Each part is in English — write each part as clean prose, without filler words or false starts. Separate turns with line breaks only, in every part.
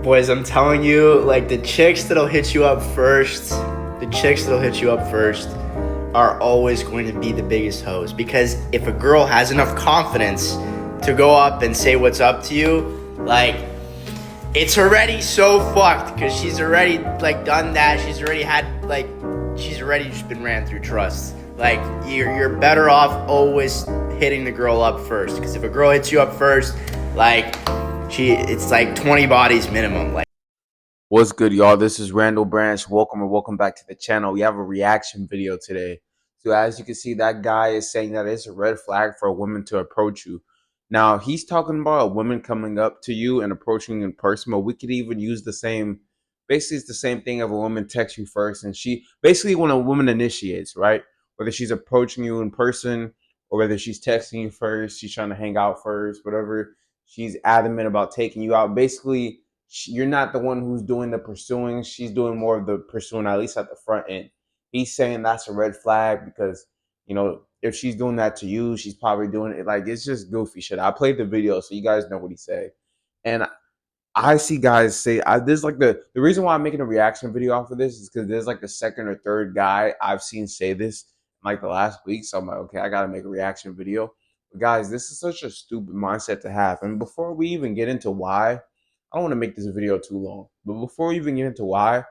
Boys, I'm telling you, like the chicks that'll hit you up first, are always going to be the biggest hoes. Because if a girl has enough confidence to go up and say what's up to you, like it's already so fucked because she's already like done that. She's already just been ran through trust. Like you're better off always hitting the girl up first. Because if a girl hits you up first, like it's like 20 bodies minimum. Like.
What's good, y'all? This is Randall Branch. Welcome back to the channel. We have a reaction video today. So as you can see, that guy is saying that it's a red flag for a woman to approach you. Now, he's talking about a woman coming up to you and approaching you in person, but we could even use basically it's the same thing if a woman texts you first and basically when a woman initiates, right? Whether she's approaching you in person or whether she's texting you first, she's trying to hang out first, whatever, she's adamant about taking you out. Basically, you're not the one who's doing the pursuing. She's doing more of the pursuing, at least at the front end. He's saying that's a red flag because, if she's doing that to you, she's probably doing it. Like, it's just goofy shit. I played the video so you guys know what he said. And I see guys say, there's like the reason why I'm making a reaction video off of this is because there's like the second or third guy I've seen say this in like the last week. So I'm like, okay, I got to make a reaction video. But guys, this is such a stupid mindset to have. And before we even get into why, I don't want to make this video too long, but before we even get into why,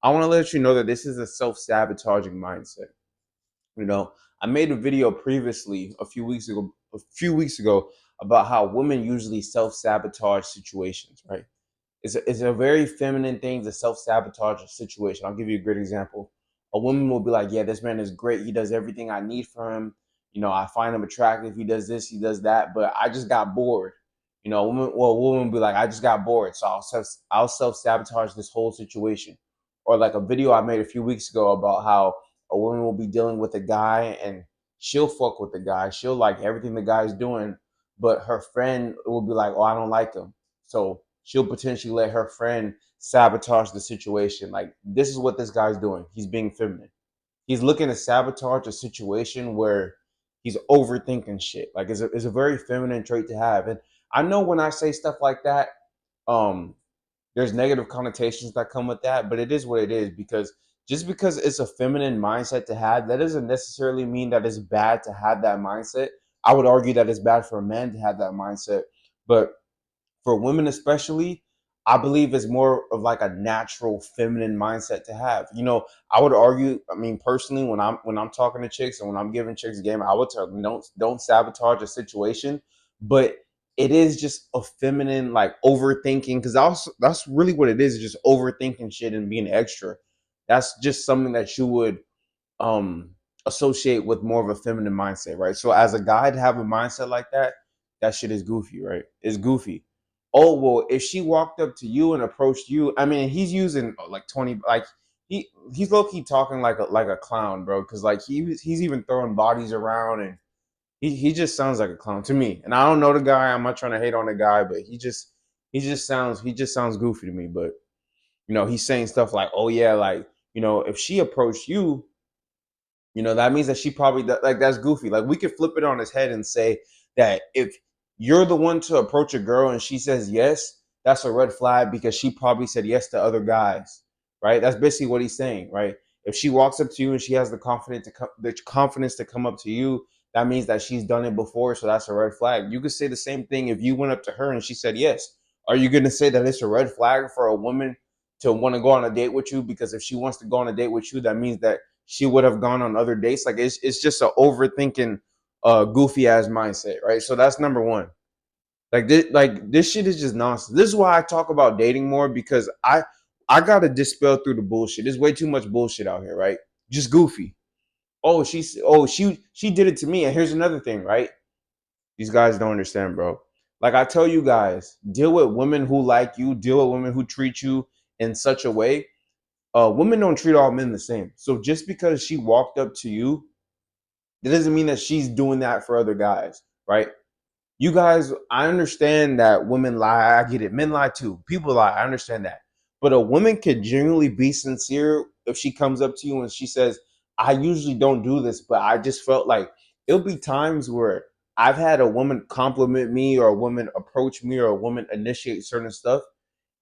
I want to let you know that this is a self-sabotaging mindset. I made a video previously a few weeks ago about how women usually self-sabotage situations, right? It's a very feminine thing to self-sabotage a situation. I'll give you a great example. A woman will be like, yeah, this man is great. He does everything I need from him. I find him attractive. He does this, he does that, but I just got bored. A woman will be like, I just got bored, so I'll self-sabotage this whole situation. Or like a video I made a few weeks ago about how a woman will be dealing with a guy and she'll fuck with the guy. She'll like everything the guy's doing, but her friend will be like, oh, I don't like him. So she'll potentially let her friend sabotage the situation. Like, this is what this guy's doing. He's being feminine. He's looking to sabotage a situation where he's overthinking shit. Like, it's a very feminine trait to have. And I know when I say stuff like that, um, there's negative connotations that come with that, but it is what it is because just because it's a feminine mindset to have, that doesn't necessarily mean that it's bad to have that mindset. I would argue that it's bad for a man to have that mindset, but for women especially, I believe it's more of like a natural feminine mindset to have. I would argue, I mean, personally, when I'm talking to chicks and when I'm giving chicks a game, I would tell them don't sabotage a situation, but it is just a feminine like overthinking because that's really what it is just overthinking shit and being extra. That's just something that you would um associate with more of a feminine mindset, right? So as a guy to have a mindset like that, that shit is goofy, right? It's goofy. Oh well, if she walked up to you and approached you, I mean, he's using like 20, like he's low key talking like a clown, bro. Because like he's even throwing bodies around and he just sounds like a clown to me. And I don't know the guy. I'm not trying to hate on the guy, but he just sounds goofy to me. But he's saying stuff like, oh yeah, like if she approached you, that means that she probably like that's goofy. Like we could flip it on his head and say that if you're the one to approach a girl and she says yes, that's a red flag because she probably said yes to other guys, right? That's basically what he's saying, right? If she walks up to you and she has the confidence to come up to you, that means that she's done it before, so that's a red flag. You could say the same thing if you went up to her and she said yes. Are you going to say that it's a red flag for a woman to want to go on a date with you? Because if she wants to go on a date with you, that means that she would have gone on other dates. Like it's just a overthinking, goofy ass mindset, right? So that's number one. Like this shit is just nonsense. This is why I talk about dating more because I gotta dispel through the bullshit. There's way too much bullshit out here, right? Just goofy. Oh, she did it to me. And here's another thing, right? These guys don't understand, bro. Like I tell you guys, deal with women who like you, deal with women who treat you in such a way. Women don't treat all men the same. So just because she walked up to you, that doesn't mean that she's doing that for other guys, right? You guys, I understand that women lie. I get it. Men lie too. People lie. I understand that. But a woman could genuinely be sincere if she comes up to you and she says, I usually don't do this, but I just felt like it'll be times where I've had a woman compliment me or a woman approach me or a woman initiate certain stuff.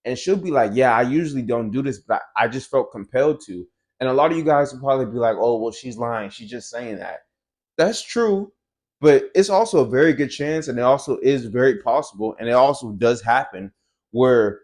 And she'll be like, yeah, I usually don't do this, but I just felt compelled to. And a lot of you guys will probably be like, oh, well, she's lying. She's just saying that. That's true. But it's also a very good chance, and it also is very possible, and it also does happen where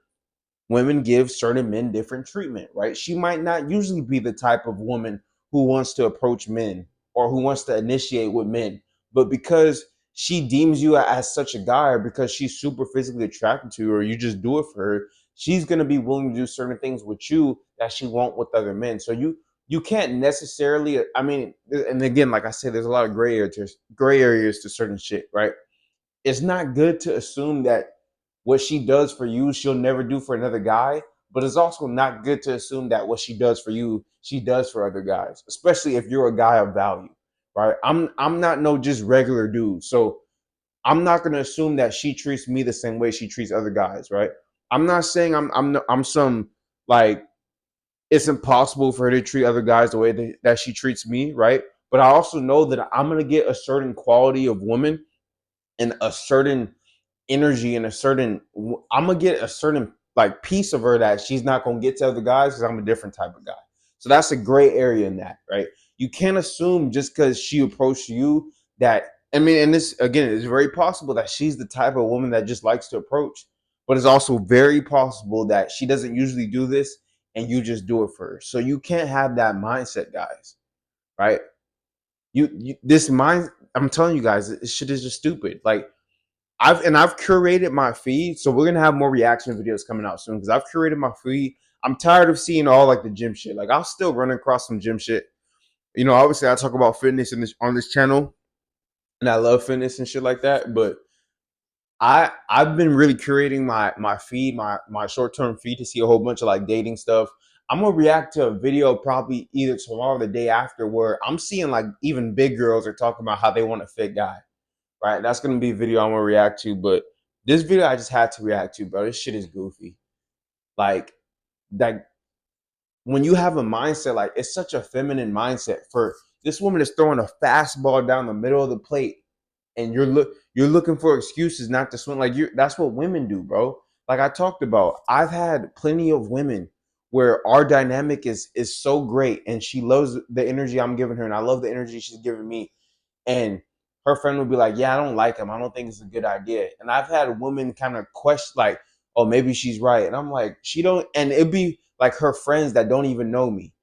women give certain men different treatment, right? She might not usually be the type of woman who wants to approach men or who wants to initiate with men, but because she deems you as such a guy, or because she's super physically attracted to you, or you just do it for her, she's gonna be willing to do certain things with you that she won't with other men. So you can't necessarily, I mean, and again, like I said, there's a lot of gray areas to certain shit, right? It's not good to assume that what she does for you, she'll never do for another guy. But it's also not good to assume that what she does for you, she does for other guys, especially if you're a guy of value, right? I'm not no just regular dude, so I'm not gonna assume that she treats me the same way she treats other guys, right? I'm not saying I'm some like it's impossible for her to treat other guys the way that she treats me, right? But I also know that I'm gonna get a certain quality of woman and a certain energy and a certain I'm gonna get a certain like piece of her that she's not gonna get to other guys because I'm a different type of guy. So that's a gray area in that, right? You can't assume just because she approached you that I mean, and this again, it's very possible that she's the type of woman that just likes to approach, but it's also very possible that she doesn't usually do this and you just do it for her. So you can't have that mindset, guys, right? You this mind, I'm telling you guys, this shit is just stupid. Like I've curated my feed, so we're gonna have more reaction videos coming out soon because I've curated my feed. I'm tired of seeing all like the gym shit. Like I'll still run across some gym shit. You know, obviously I talk about fitness in this on this channel, and I love fitness and shit like that. But I've been really curating my feed, my short term feed to see a whole bunch of like dating stuff. I'm gonna react to a video probably either tomorrow or the day after where I'm seeing like even big girls are talking about how they want a fit guy, right? That's gonna be a video I'm gonna react to. But this video I just had to react to, bro. This shit is goofy. Like that when you have a mindset, like it's such a feminine mindset for this woman is throwing a fastball down the middle of the plate and you're looking for excuses not to swing. Like you that's what women do, bro. Like I talked about, I've had plenty of women where our dynamic is so great and she loves the energy I'm giving her and I love the energy she's giving me, and her friend would be like, yeah, I don't like him, I don't think it's a good idea. And I've had a woman kind of question like, oh, maybe she's right. And I'm like, she don't. And it'd be like her friends that don't even know me,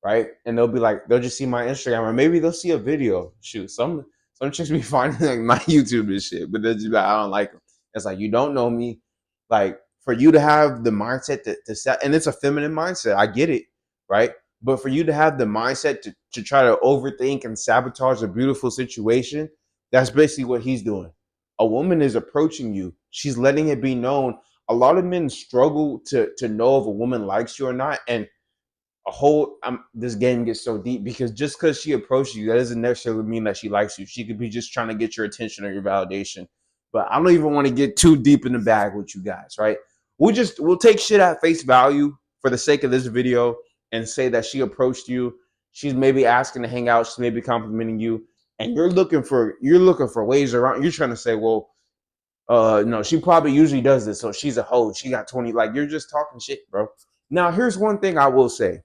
right? And they'll be like, they'll just see my Instagram or maybe they'll see a video. Shoot, some chicks be finding like my YouTube and shit, but they're just like, I don't like them. It's like, you don't know me. Like for you to have the mindset to set, and it's a feminine mindset, I get it, right? But for you to have the mindset to try to overthink and sabotage a beautiful situation, that's basically what he's doing. A woman is approaching you. She's letting it be known. A lot of men struggle to know if a woman likes you or not, and a whole this game gets so deep because just because she approaches you, that doesn't necessarily mean that she likes you. She could be just trying to get your attention or your validation. But I don't even want to get too deep in the bag with you guys, right? We'll take shit at face value for the sake of this video and say that she approached you. She's maybe asking to hang out. She's maybe complimenting you, and you're looking for ways around. You're trying to say, well, no, she probably usually does this, so she's a hoe. She got 20. Like you're just talking shit, bro. Now, here's one thing I will say,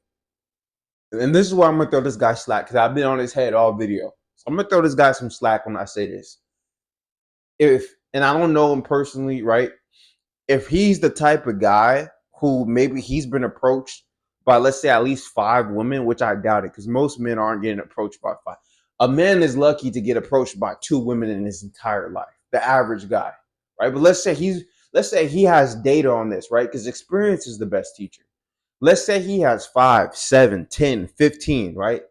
and this is why I'm gonna throw this guy slack because I've been on his head all video. So I'm gonna throw this guy some slack when I say this. If and I don't know him personally, right? If he's the type of guy who maybe he's been approached by, let's say, at least 5 women, which I doubt it, because most men aren't getting approached by 5. A man is lucky to get approached by 2 women in his entire life, the average guy, right? But let's say he has data on this, right? Because experience is the best teacher. Let's say he has 5, 7, 10, 15, right?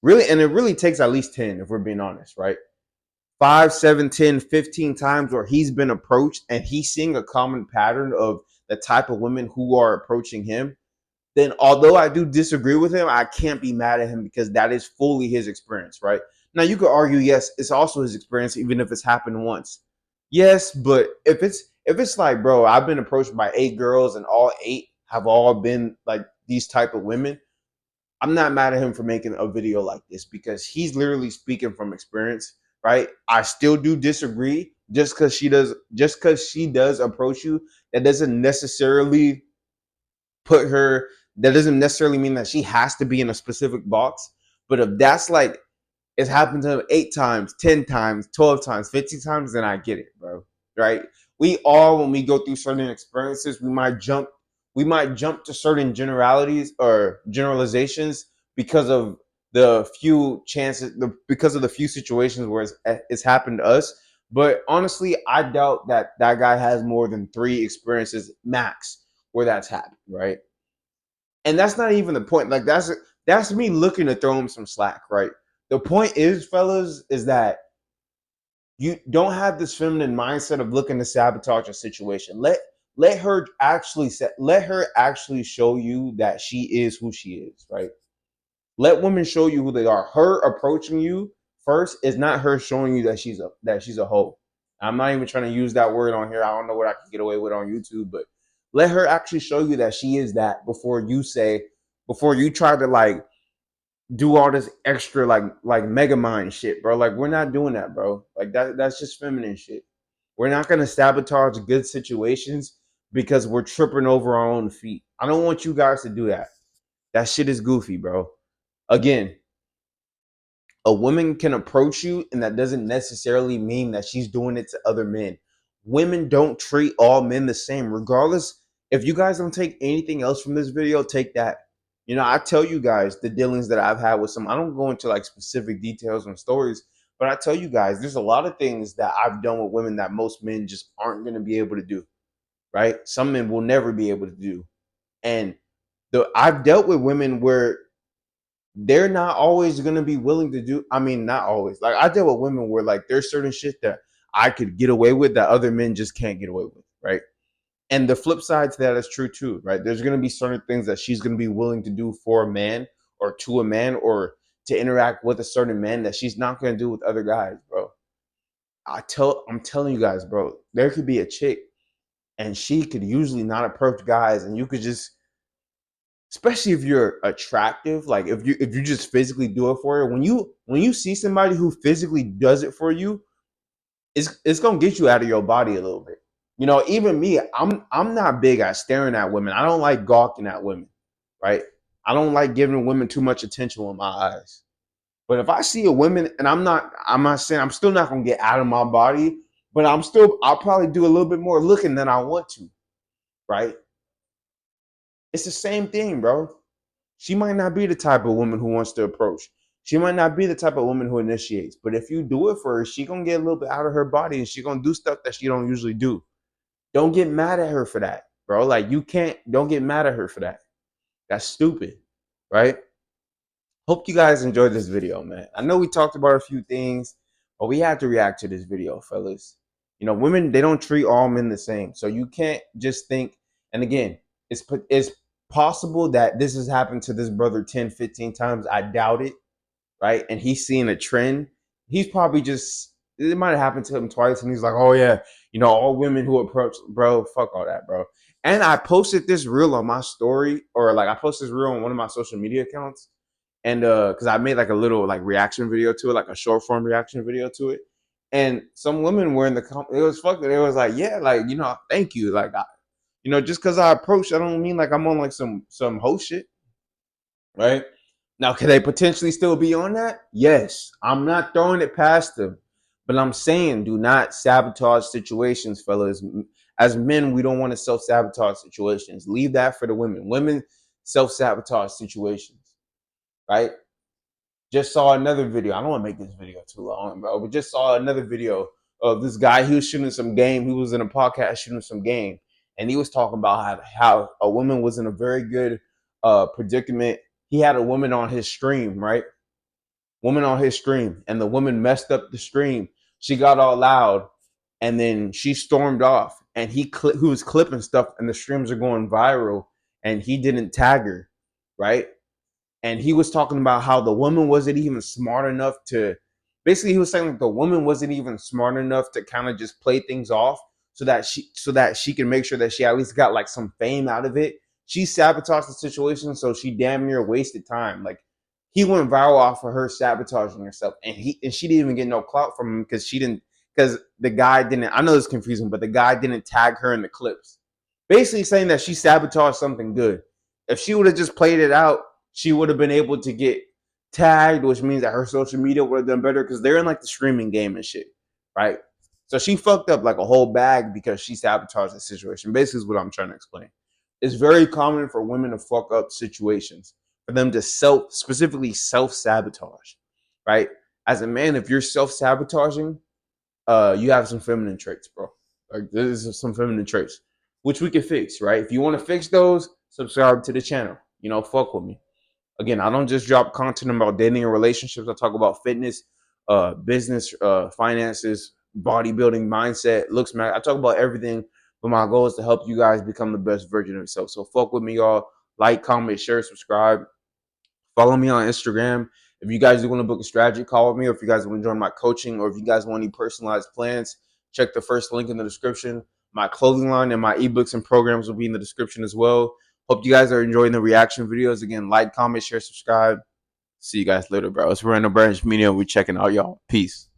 Really, and it really takes at least 10 if we're being honest, right? 5, 7, 10, 15 times where he's been approached and he's seeing a common pattern of the type of women who are approaching him, then although I do disagree with him, I can't be mad at him because that is fully his experience, right? Now you could argue, yes, it's also his experience, even if it's happened once. Yes, but if it's like, bro, I've been approached by 8 girls and all 8 have all been like these type of women, I'm not mad at him for making a video like this because he's literally speaking from experience, right? I still do disagree. Just because she does approach you that doesn't necessarily put her, that doesn't necessarily mean that she has to be in a specific box. But if that's like, it's happened to him 8 times, 10 times, 12 times, 50 times, then I get it, bro. Right? We all, when we go through certain experiences, we might jump to certain generalities or generalizations because of the few chances, because of the few situations where it's happened to us. But honestly, I doubt that that guy has more than 3 experiences max where that's happened, right? And that's not even the point. Like that's me looking to throw him some slack, right? The point is, fellas, is that you don't have this feminine mindset of looking to sabotage a situation. Let her actually let her actually show you that she is who she is, right? Let women show you who they are. Her approaching you first is not her showing you that she's a hoe. I'm not even trying to use that word on here. I don't know what I can get away with on YouTube, but let her actually show you that she is that before you try to like do all this extra like mega mind shit, bro. Like we're not doing that, bro. Like that's just feminine shit. We're not gonna sabotage good situations because we're tripping over our own feet. I don't want you guys to do that. That shit is goofy, bro. Again, a woman can approach you, and that doesn't necessarily mean that she's doing it to other men. Women don't treat all men the same, regardless. If you guys don't take anything else from this video, take that. You know, I tell you guys the dealings that I've had with some. I don't go into like specific details and stories, but I tell you guys there's a lot of things that I've done with women that most men just aren't going to be able to do, right? Some men will never be able to do. And I've dealt with women where they're not always going to be willing to do. I mean, not always. Like I deal with women where like there's certain shit that I could get away with that other men just can't get away with, right? And the flip side to that is true too, right? There's going to be certain things that she's going to be willing to do for a man or to a man or to interact with a certain man that she's not going to do with other guys, bro. I'm telling you guys, bro, there could be a chick and she could usually not approach guys and you could just, especially if you're attractive, like if you just physically do it for her, when you see somebody who physically does it for you, it's gonna get you out of your body a little bit. You know, even me, I'm not big at staring at women. I don't like gawking at women, right? I don't like giving women too much attention with my eyes. But if I see a woman, and I'm not saying I'm still not gonna get out of my body, but I'll probably do a little bit more looking than I want to, right? It's the same thing, bro. She might not be the type of woman who wants to approach. She might not be the type of woman who initiates. But if you do it for her, she gonna get a little bit out of her body and she gonna do stuff that she don't usually do. Don't get mad at her for that, bro. Like don't get mad at her for that. That's stupid, right? Hope you guys enjoyed this video, man. I know we talked about a few things, but we had to react to this video, fellas. You know, women, they don't treat all men the same. So you can't just think, and again, it's possible that this has happened to this brother 10, 15 times. I doubt it, right? And he's seeing a trend. He's probably just, it might have happened to him twice, and he's like, oh yeah, you know, all women who approach, bro, fuck all that, bro. And I posted this reel on my story, or like I posted this reel on one of my social media accounts. And because I made like a little like reaction video to it, like a short form reaction video to it. And some women were in the it was fucking, it was like, yeah, like, you know, thank you. Like you know, just because I approach, I don't mean like I'm on like some hoe shit, right? Now, could they potentially still be on that? Yes. I'm not throwing it past them, but I'm saying do not sabotage situations, fellas. As men, we don't want to self-sabotage situations. Leave that for the women. Women self-sabotage situations, right? Just saw another video. I don't want to make this video too long, bro, but just saw another video of this guy. He was shooting some game. He was in a podcast shooting some game. And he was talking about how a woman was in a very good predicament. He had a woman on his stream, right? Woman on his stream. And the woman messed up the stream. She got all loud. And then she stormed off. And he was clipping stuff. And the streams are going viral. And he didn't tag her, right? And he was talking about how the woman wasn't even smart enough to, basically he was saying like the woman wasn't even smart enough to kind of just play things off so that she can make sure that she at least got like some fame out of it. She sabotaged the situation, so she damn near wasted time. Like he went viral off of her sabotaging herself, and she didn't even get no clout from him because the guy didn't, I know it's confusing, but the guy didn't tag her in the clips. basically saying that she sabotaged something good. If she would have just played it out, she would have been able to get tagged, which means that her social media would have done better because they're in like the streaming game and shit, right? So she fucked up like a whole bag because she sabotaged the situation. Basically, is what I'm trying to explain. It's very common for women to fuck up situations, for them to specifically self sabotage, right? As a man, if you're self sabotaging, you have some feminine traits, bro. Like this is some feminine traits, which we can fix, right? If you want to fix those, subscribe to the channel. You know, fuck with me. Again, I don't just drop content about dating and relationships. I talk about fitness, business, finances, bodybuilding, mindset, looks, man. I talk about everything. But my goal is to help you guys become the best version of yourself. So fuck with me, y'all. Like, comment, share, subscribe. Follow me on Instagram. If you guys do want to book a strategy call with me, or if you guys want to join my coaching, or if you guys want any personalized plans, check the first link in the description. My clothing line and my ebooks and programs will be in the description as well. Hope you guys are enjoying the reaction videos. Again, like, comment, share, subscribe. See you guys later, bro. It's Randall Branch Media. We're checking out, y'all. Peace.